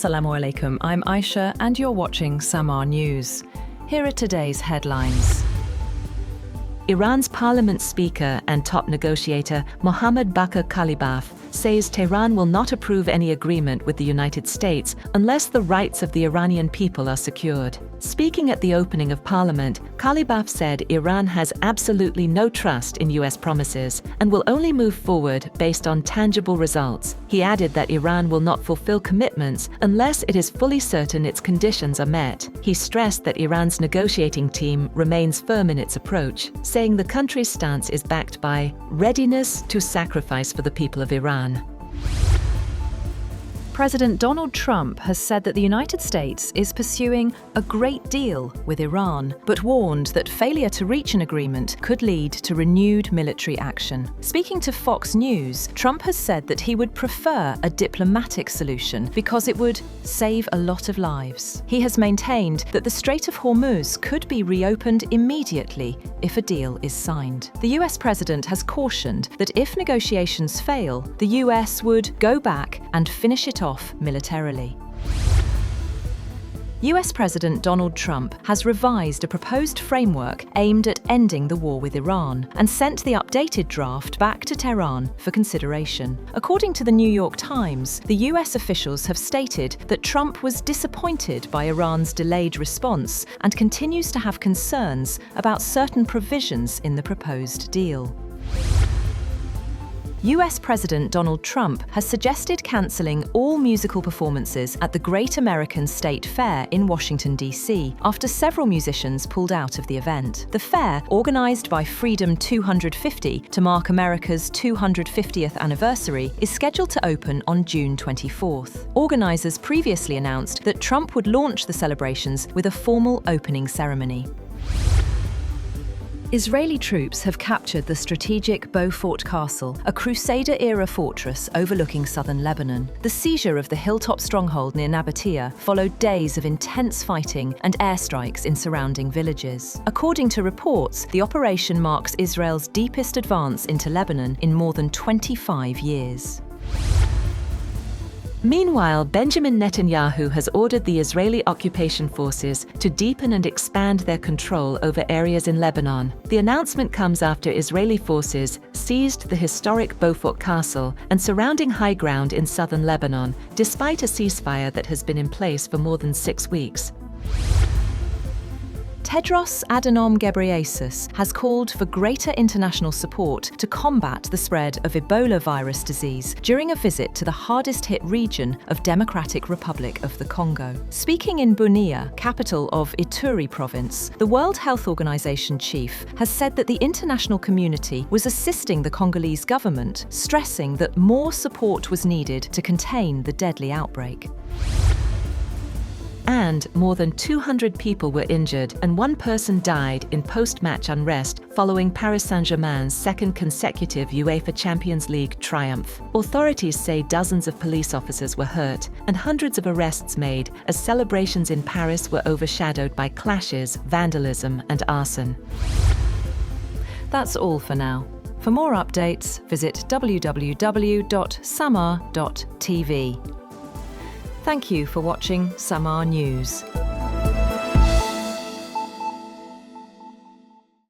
Assalamu alaikum, I'm Aisha and you're watching Samaa News. Here are today's headlines. Iran's parliament speaker and top negotiator Mohammad Bakr Kalibaf says Tehran will not approve any agreement with the United States unless the rights of the Iranian people are secured. Speaking at the opening of parliament, Kalibaf said Iran has absolutely no trust in US promises and will only move forward based on tangible results. He added that Iran will not fulfill commitments unless it is fully certain its conditions are met. He stressed that Iran's negotiating team remains firm in its approach, saying the country's stance is backed by readiness to sacrifice for the people of Iran. President Donald Trump has said that the United States is pursuing a great deal with Iran, but warned that failure to reach an agreement could lead to renewed military action. Speaking to Fox News, Trump has said that he would prefer a diplomatic solution because it would save a lot of lives. He has maintained that the Strait of Hormuz could be reopened immediately if a deal is signed. The US president has cautioned that if negotiations fail, the US would go back and finish it off militarily. US President Donald Trump has revised a proposed framework aimed at ending the war with Iran and sent the updated draft back to Tehran for consideration. According to the New York Times, the US officials have stated that Trump was disappointed by Iran's delayed response and continues to have concerns about certain provisions in the proposed deal. US President Donald Trump has suggested cancelling all musical performances at the Great American State Fair in Washington, D.C., after several musicians pulled out of the event. The fair, organised by Freedom 250 to mark America's 250th anniversary, is scheduled to open on June 24th. Organisers previously announced that Trump would launch the celebrations with a formal opening ceremony. Israeli troops have captured the strategic Beaufort Castle, a Crusader-era fortress overlooking southern Lebanon. The seizure of the hilltop stronghold near Nabatea followed days of intense fighting and airstrikes in surrounding villages. According to reports, the operation marks Israel's deepest advance into Lebanon in more than 25 years. Meanwhile, Benjamin Netanyahu has ordered the Israeli occupation forces to deepen and expand their control over areas in Lebanon. The announcement comes after Israeli forces seized the historic Beaufort Castle and surrounding high ground in southern Lebanon, despite a ceasefire that has been in place for more than 6 weeks. Tedros Adhanom Ghebreyesus has called for greater international support to combat the spread of Ebola virus disease during a visit to the hardest-hit region of Democratic Republic of the Congo. Speaking in Bunia, capital of Ituri province, the World Health Organization chief has said that the international community was assisting the Congolese government, stressing that more support was needed to contain the deadly outbreak. And more than 200 people were injured and 1 person died in post-match unrest following Paris Saint-Germain's second consecutive UEFA Champions League triumph. Authorities say dozens of police officers were hurt and hundreds of arrests made as celebrations in Paris were overshadowed by clashes, vandalism and arson. That's all for now. For more updates, visit www.samaa.tv. Thank you for watching Samaa News.